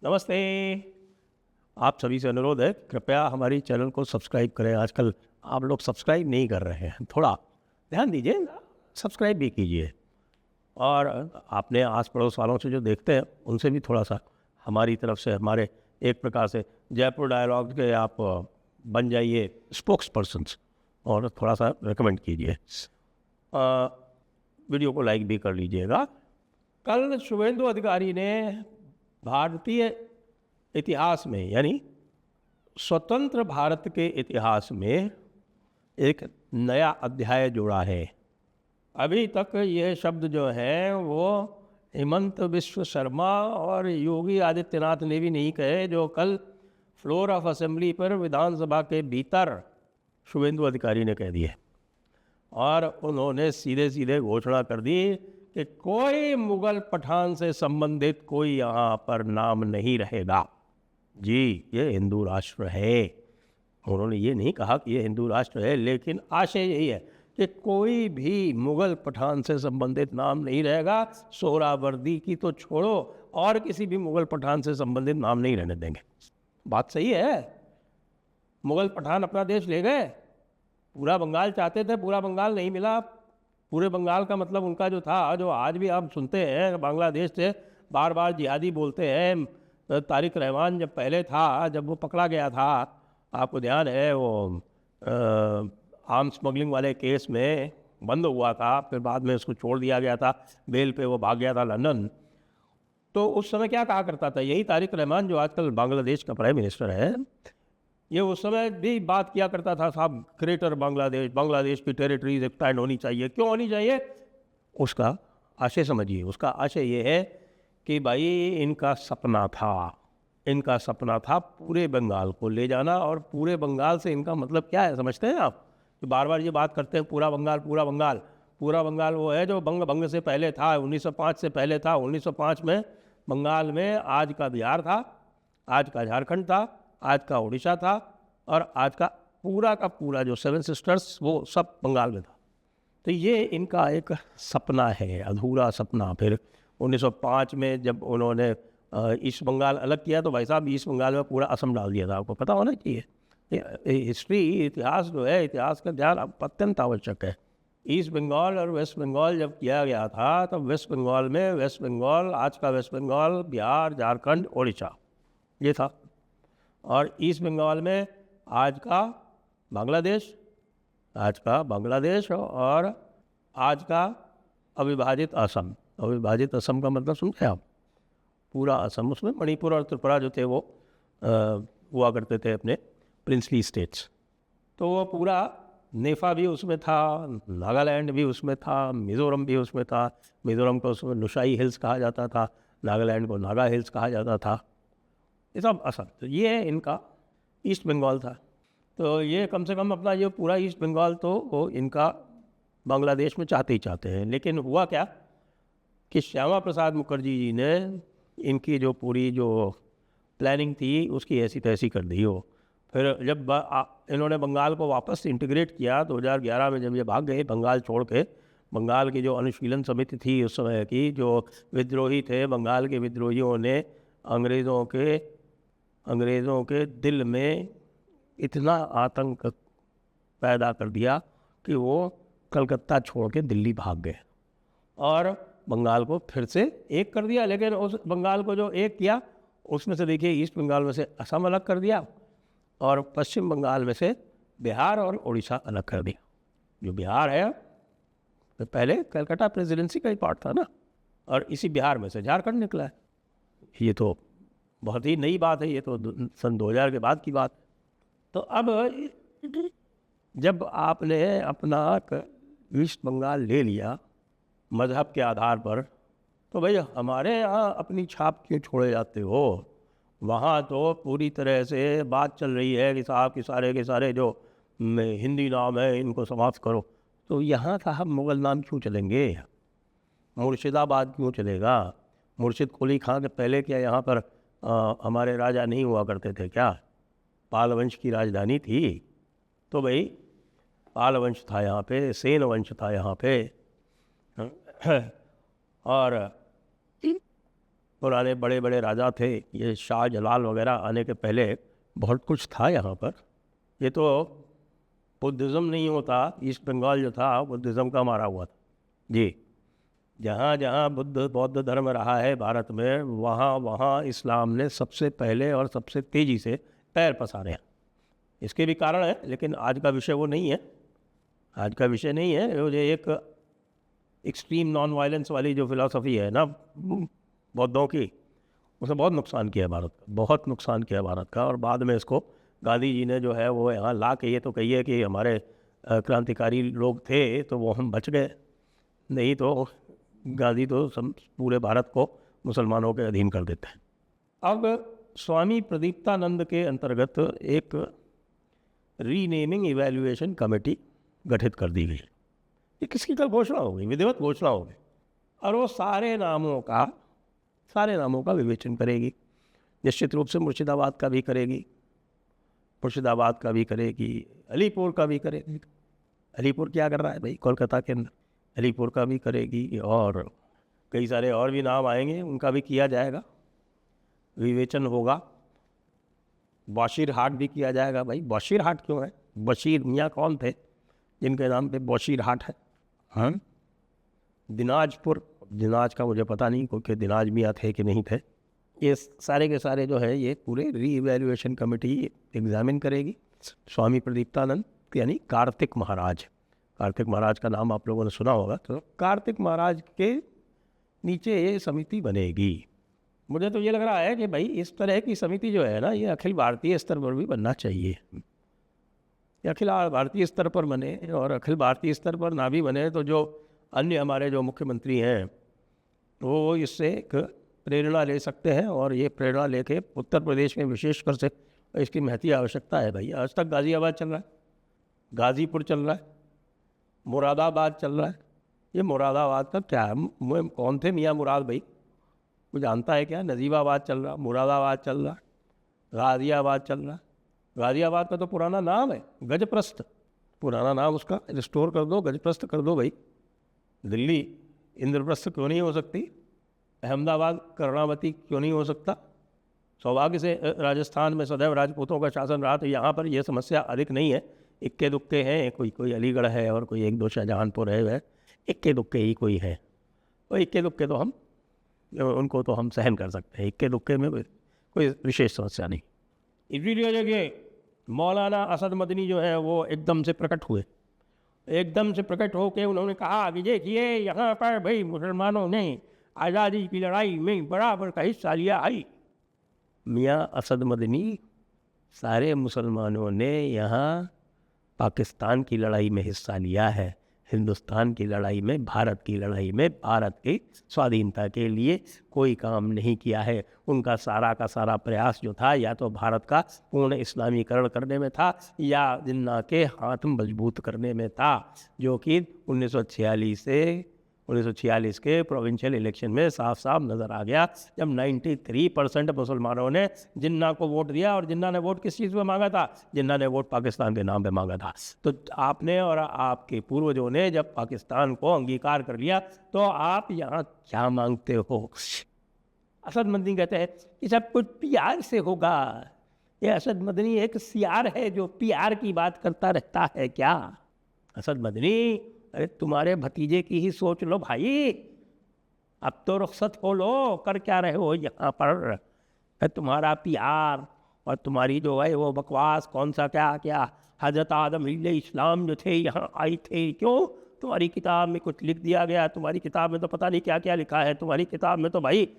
नमस्ते। आप सभी से अनुरोध है, कृपया हमारी चैनल को सब्सक्राइब करें। आजकल आप लोग सब्सक्राइब नहीं कर रहे हैं, थोड़ा ध्यान दीजिए, सब्सक्राइब भी कीजिए। और आपने आस पड़ोस वालों से जो देखते हैं उनसे भी थोड़ा सा हमारी तरफ से, हमारे एक प्रकार से जयपुर डायलॉग के आप बन जाइए स्पोक्स पर्सन्स और थोड़ा सा रिकमेंड कीजिए। वीडियो को लाइक भी कर लीजिएगा। कल शुभेंदु अधिकारी ने भारतीय इतिहास में, यानी स्वतंत्र भारत के इतिहास में एक नया अध्याय जोड़ा है। अभी तक ये शब्द जो हैं वो हेमंत बिश्व शर्मा और योगी आदित्यनाथ ने भी नहीं कहे, जो कल फ्लोर ऑफ असेंबली पर विधानसभा के भीतर शुभेंदु अधिकारी ने कह दिए। और उन्होंने सीधे सीधे घोषणा कर दी कि कोई मुगल पठान से संबंधित कोई यहाँ पर नाम नहीं रहेगा। जी, ये हिंदू राष्ट्र है। उन्होंने ये नहीं कहा कि ये हिंदू राष्ट्र है, लेकिन आशय यही है कि कोई भी मुगल पठान से संबंधित नाम नहीं रहेगा। सोहरावर्दी की तो छोड़ो, और किसी भी मुगल पठान से संबंधित नाम नहीं रहने देंगे। बात सही है। मुगल पठान अपना देश ले गए, पूरा बंगाल चाहते थे, पूरा बंगाल नहीं मिला। पूरे बंगाल का मतलब उनका जो था, जो आज भी आप सुनते हैं बांग्लादेश से बार बार जिहादी बोलते हैं। तारिक रहमान जब पहले था, जब वो पकड़ा गया था, आपको ध्यान है, वो आर्म स्मगलिंग वाले केस में बंद हुआ था, फिर बाद में उसको छोड़ दिया गया था, बेल पे वो भाग गया था लंदन। तो उस समय क्या कहा करता था, यही तारिक रहमान जो आजकल बांग्लादेश का प्राइम मिनिस्टर है, ये उस समय भी बात किया करता था, साहब ग्रेटर बांग्लादेश, बांग्लादेश की टेरिटरीज एक्सपैंड होनी चाहिए। क्यों होनी चाहिए? उसका आशय समझिए। उसका आशय ये है कि भाई इनका सपना था पूरे बंगाल को ले जाना। और पूरे बंगाल से इनका मतलब क्या है समझते हैं आप? कि बार बार ये बात करते हैं पूरा बंगाल पूरा बंगाल। पूरा बंगाल वो है जो भंग से पहले था, 1905 से पहले था। 1905 में बंगाल में आज का बिहार था, आज का झारखंड था, आज का उड़ीसा था, और आज का पूरा जो 7 सिस्टर्स, वो सब बंगाल में था। तो ये इनका एक सपना है, अधूरा सपना। फिर 1905 में जब उन्होंने ईस्ट बंगाल अलग किया, तो भाई साहब ईस्ट बंगाल में पूरा असम डाल दिया था। आपको पता होना चाहिए, हिस्ट्री, इतिहास जो है, इतिहास का ध्यान अत्यंत आवश्यक है। ईस्ट बंगाल और वेस्ट बंगाल जब किया गया था, तब वेस्ट बंगाल में वेस्ट बंगाल, आज का वेस्ट बंगाल, बिहार, झारखंड, उड़ीसा, ये था। और ईस्ट बंगाल में आज का बांग्लादेश, और आज का अविभाजित असम। अविभाजित असम का मतलब समझे आप? पूरा असम, उसमें मणिपुर और त्रिपुरा जो थे वो हुआ करते थे अपने प्रिंसली स्टेट्स। तो वो पूरा नेफा भी उसमें था, नागालैंड भी उसमें था, मिज़ोरम भी उसमें था। मिज़ोरम को उसमें नुशाई हिल्स कहा जाता था, नागालैंड को नागा हिल्स कहा जाता था। ये सब असम। तो ये इनका ईस्ट बंगाल था। तो ये कम से कम अपना ये पूरा ईस्ट बंगाल तो वो इनका बांग्लादेश में चाहते ही चाहते हैं। लेकिन हुआ क्या कि श्यामा प्रसाद मुखर्जी जी ने इनकी जो पूरी जो प्लानिंग थी उसकी ऐसी तैसी कर दी हो। फिर जब इन्होंने बंगाल को वापस इंटीग्रेट किया 2011 में, जब ये भाग गए बंगाल छोड़ के, बंगाल की जो अनुशीलन समिति थी उस समय की, जो विद्रोही थे, बंगाल के विद्रोहियों ने अंग्रेज़ों के दिल में इतना आतंक पैदा कर दिया कि वो कलकत्ता छोड़ के दिल्ली भाग गए और बंगाल को फिर से एक कर दिया। लेकिन उस बंगाल को जो एक किया, उसमें से देखिए ईस्ट बंगाल में से असम अलग कर दिया, और पश्चिम बंगाल में से बिहार और उड़ीसा अलग कर दिया। जो बिहार है तो पहले कलकत्ता प्रेसिडेंसी का ही पार्ट था ना, और इसी बिहार में से झारखंड निकला है। ये तो बहुत ही नई बात है, ये तो सन 2000 के बाद की बात। तो अब जब आपने अपना ईस्ट बंगाल ले लिया मज़हब के आधार पर, तो भाई हमारे यहाँ अपनी छाप क्यों छोड़े जाते हो? वहाँ तो पूरी तरह से बात चल रही है कि साहब के सारे जो हिंदी नाम है इनको समाप्त करो। तो यहाँ साहब मुग़ल नाम क्यों चलेंगे? मुर्शिदाबाद क्यों चलेगा? मुर्शिद कुली खां के पहले क्या यहाँ पर हमारे राजा नहीं हुआ करते थे क्या? पाल वंश की राजधानी थी। तो भाई पाल वंश था यहाँ पे, सेन वंश था यहाँ पे, और पुराने बड़े बड़े राजा थे, ये शाह जलाल वगैरह आने के पहले बहुत कुछ था यहाँ पर। ये तो बुद्धिज़्म नहीं होता, ईस्ट बंगाल जो था बुद्धिज़्म का मारा हुआ था जी। जहाँ जहाँ बौद्ध धर्म रहा है भारत में, वहाँ वहाँ इस्लाम ने सबसे पहले और सबसे तेज़ी से पैर पसारे हैं। इसके भी कारण है, लेकिन आज का विषय वो नहीं है। आज का विषय नहीं है। वो जो एक एक्सट्रीम नॉन वायलेंस वाली जो फिलॉसफी है ना बौद्धों की, उसने बहुत नुकसान किया भारत का, बहुत नुकसान किया भारत का। और बाद में इसको गांधी जी ने जो है वो यहाँ ला के ये तो कहिए कि हमारे क्रांतिकारी लोग थे तो वो हम बच गए, नहीं तो गांधी तो पूरे भारत को मुसलमानों के अधीन कर देते हैं। अब स्वामी प्रदीप्तानंद के अंतर्गत एक रीनेमिंग इवैल्यूएशन कमेटी गठित कर दी गई। ये किसकी कल घोषणा होगी? विधिवत घोषणा होगी, और वो सारे नामों का विवेचन करेगी। निश्चित रूप से मुर्शिदाबाद का भी करेगी, मुर्शिदाबाद का भी करेगी, अलीपुर का भी करेगी। अलीपुर क्या कर रहा है भाई कोलकाता के अंदर? अलीपुर का भी करेगी, और कई सारे और भी नाम आएंगे, उनका भी किया जाएगा, विवेचन होगा। बशीर हाट भी किया जाएगा। भाई बशीर हाट क्यों है? बशीर मियाँ कौन थे जिनके नाम पे बशीर हाट है? हाँ, दिनाजपुर, दिनाज का मुझे पता नहीं क्योंकि दिनाज मियाँ थे कि नहीं थे। ये सारे के सारे जो है ये पूरे री-इवैल्यूएशन कमेटी एग्जामिन करेगी। स्वामी प्रदीप्तानंद यानी कार्तिक महाराज, कार्तिक महाराज का नाम आप लोगों ने सुना होगा, तो कार्तिक महाराज के नीचे ये समिति बनेगी। मुझे तो ये लग रहा है कि भाई इस तरह की समिति जो है ना, ये अखिल भारतीय स्तर पर भी बनना चाहिए। ये अखिल भारतीय स्तर पर बने, और अखिल भारतीय स्तर पर ना भी बने तो जो अन्य हमारे जो मुख्यमंत्री हैं वो इससे एक प्रेरणा ले सकते हैं, और ये प्रेरणा लेके उत्तर प्रदेश में विशेषकर से इसकी महती आवश्यकता है। भाई आज तक गाज़ियाबाद चल रहा है, गाज़ीपुर चल रहा है, मुरादाबाद चल रहा है। ये मुरादाबाद का क्या है? कौन थे मियाँ मुराद भाई? कोई जानता है क्या? नजीबाबाद चल रहा, मुरादाबाद चल रहा, गाज़ियाबाद चल रहा। गाज़ियाबाद का तो पुराना नाम है गजप्रस्थ, पुराना नाम उसका रिस्टोर कर दो, गजप्रस्थ कर दो भाई। दिल्ली इंद्रप्रस्थ क्यों नहीं हो सकती? अहमदाबाद कर्णावती क्यों नहीं हो सकता? सौभाग्य से राजस्थान में सदैव राजपूतों का शासन रहा, तो यहाँ पर यह समस्या अधिक नहीं है। इक्के दुक्के हैं, कोई अलीगढ़ है और कोई एक दो शाहजहांपुर है, वह इक्के दुक्के ही कोई है। और इक्के दुक्के तो उनको तो हम सहन कर सकते हैं, इक्के दुक्के में कोई विशेष समस्या नहीं। इसीलिए देखिए मौलाना असद मदनी जो है वो एकदम से प्रकट हुए, एकदम से प्रकट होकर उन्होंने कहा कि देखिए यहाँ पर भाई मुसलमानों ने आज़ादी की लड़ाई में बराबर का हिस्सा लिया है। मियाँ असद मदनी, सारे मुसलमानों ने यहाँ पाकिस्तान की लड़ाई में हिस्सा लिया है, हिंदुस्तान की लड़ाई में, भारत की लड़ाई में, भारत की स्वाधीनता के लिए कोई काम नहीं किया है। उनका सारा का सारा प्रयास जो था या तो भारत का पूर्ण इस्लामीकरण करने में था या जिन्ना के हाथ मजबूत करने में था, जो कि 1946 के प्रोविंशियल इलेक्शन में साफ साफ नज़र आ गया, जब 93% मुसलमानों ने जिन्ना को वोट दिया। और जिन्ना ने वोट किस चीज़ पे मांगा था? जिन्ना ने वोट पाकिस्तान के नाम पे मांगा था। तो आपने और आपके पूर्वजों ने जब पाकिस्तान को अंगीकार कर लिया तो आप यहाँ क्या मांगते हो? असद मदनी कहते हैं कि सब कुछ प्यार से होगा। ये असद मदनी एक सियार है जो प्यार की बात करता रहता है क्या? असद मदनी, अरे तुम्हारे भतीजे की ही सोच लो भाई, अब तो रुखसत हो लो, कर क्या रहे हो यहाँ पर? तुम्हारा प्यार और तुम्हारी जो है वो बकवास, कौन सा क्या क्या हजरत आदम इस्लाम जो थे यहाँ आए थे, क्यों? तुम्हारी किताब में कुछ लिख दिया गया, तुम्हारी किताब में तो पता नहीं क्या क्या लिखा है, तुम्हारी किताब में तो भाई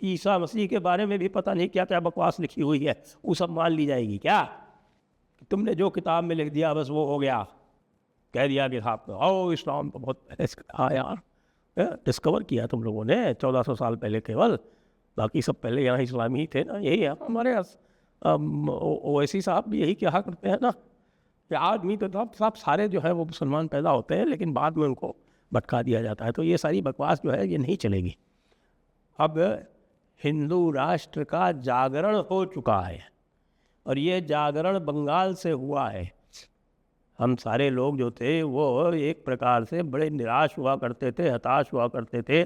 ईसा मसीह के बारे में भी पता नहीं क्या क्या बकवास लिखी हुई है, वो सब मान ली जाएगी क्या? तुमने जो किताब में लिख दिया बस वो हो गया, कह दिया कि साहब आओ इस्लाम तो बहुत पहले से था यार, डिस्कवर किया तुम लोगों ने 1400 साल पहले केवल, बाकी सब पहले यहाँ इस्लामी ही थे ना। यही हमारे ओवैसी साहब भी यही कहा करते हैं ना कि आदमी तो साहब सारे जो है वो मुसलमान पैदा होते हैं लेकिन बाद में उनको भटका दिया जाता है। तो ये सारी बकवास जो है ये नहीं चलेगी। अब हिंदू राष्ट्र का जागरण हो चुका है और ये जागरण बंगाल से हुआ है। हम सारे लोग जो थे वो एक प्रकार से बड़े निराश हुआ करते थे, हताश हुआ करते थे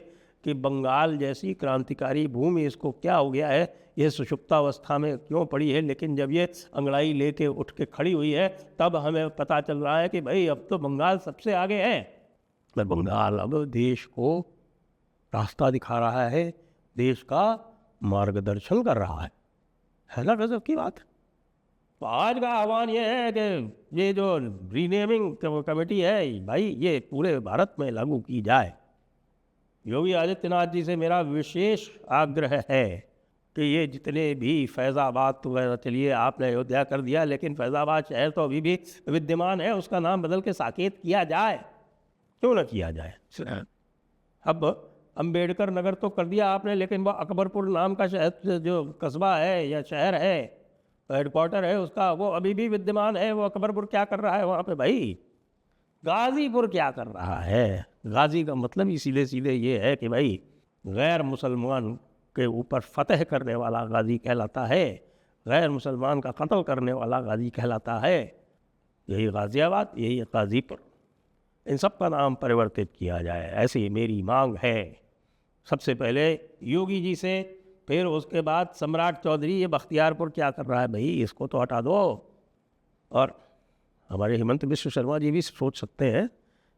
कि बंगाल जैसी क्रांतिकारी भूमि इसको क्या हो गया है, ये सुषुप्तावस्था में क्यों पड़ी है। लेकिन जब ये अंगड़ाई लेके उठ के खड़ी हुई है तब हमें पता चल रहा है कि भाई अब तो बंगाल सबसे आगे है। पर बंगाल अब देश को रास्ता दिखा रहा है, देश का मार्गदर्शन कर रहा है ना। गजब की बात। तो आज का आह्वान ये है कि ये जो रीनेमिंग कमेटी है भाई, ये पूरे भारत में लागू की जाए। योगी आदित्यनाथ जी से मेरा विशेष आग्रह है कि ये जितने भी फैज़ाबाद वगैरह, चलिए आपने अयोध्या कर दिया, लेकिन फैज़ाबाद शहर तो अभी भी विद्यमान है, उसका नाम बदल के साकेत किया जाए, क्यों ना किया जाए। अब अंबेडकर नगर तो कर दिया आपने, लेकिन वो अकबरपुर नाम का शहर जो कस्बा है या शहर है, हेडक्वार्टर है उसका, वो अभी भी विद्यमान है। वो अकबरपुर क्या कर रहा है वहाँ पे भाई? गाजीपुर क्या कर रहा है? गाजी का मतलब ही सीधे सीधे ये है कि भाई गैर मुसलमान के ऊपर फतह करने वाला गाजी कहलाता है, गैर मुसलमान का कत्ल करने वाला गाजी कहलाता है। यही गाजियाबाद, यही गाजीपुर, इन सब का नाम परिवर्तित किया जाए, ऐसी मेरी मांग है। सबसे पहले योगी जी से, फिर उसके बाद सम्राट चौधरी, ये बख्तियारपुर क्या कर रहा है भाई, इसको तो हटा दो। और हमारे हेमंत बिश्व शर्मा जी भी सोच सकते हैं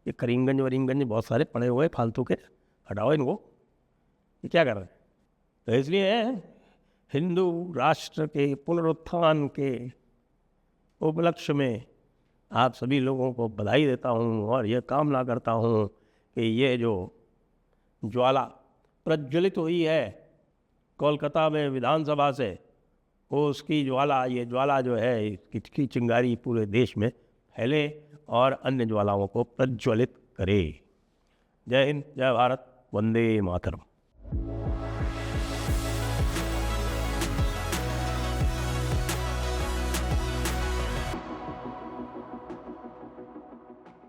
कि करीमगंज वरीमगंज बहुत सारे पड़े हुए फालतू के, हटाओ इनको, ये क्या कर रहे हैं। तो इसलिए हिंदू राष्ट्र के पुनरुत्थान के उपलक्ष्य में आप सभी लोगों को बधाई देता हूँ और ये कामना करता हूँ कि ये जो ज्वाला प्रज्वलित हुई है कोलकाता में विधानसभा से, वो उसकी ज्वाला, ये ज्वाला जो है इसकी चिंगारी पूरे देश में फैले और अन्य ज्वालाओं को प्रज्वलित करे। जय हिंद, जय भारत, वंदे मातरम।